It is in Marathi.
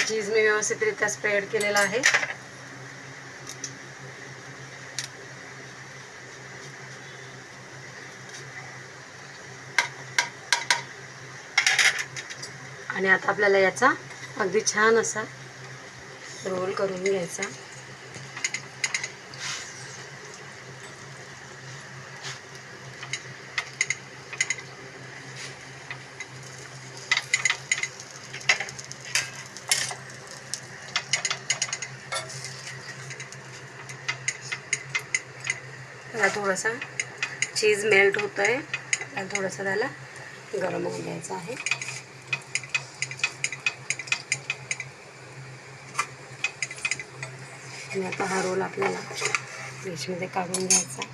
चीज मी व्यवस्थितरित्या स्प्रेड केलेला आहे. आणि आता आपल्याला याचा अगदी छान असा रोल करून घ्यायचा. त्याला थोडासा चीज मेल्ट होतं आहे, त्याला थोडंसं त्याला गरम होऊन द्यायचं आहे. आणि आता हा रोल आपल्याला डिशमध्ये काढून घ्यायचा.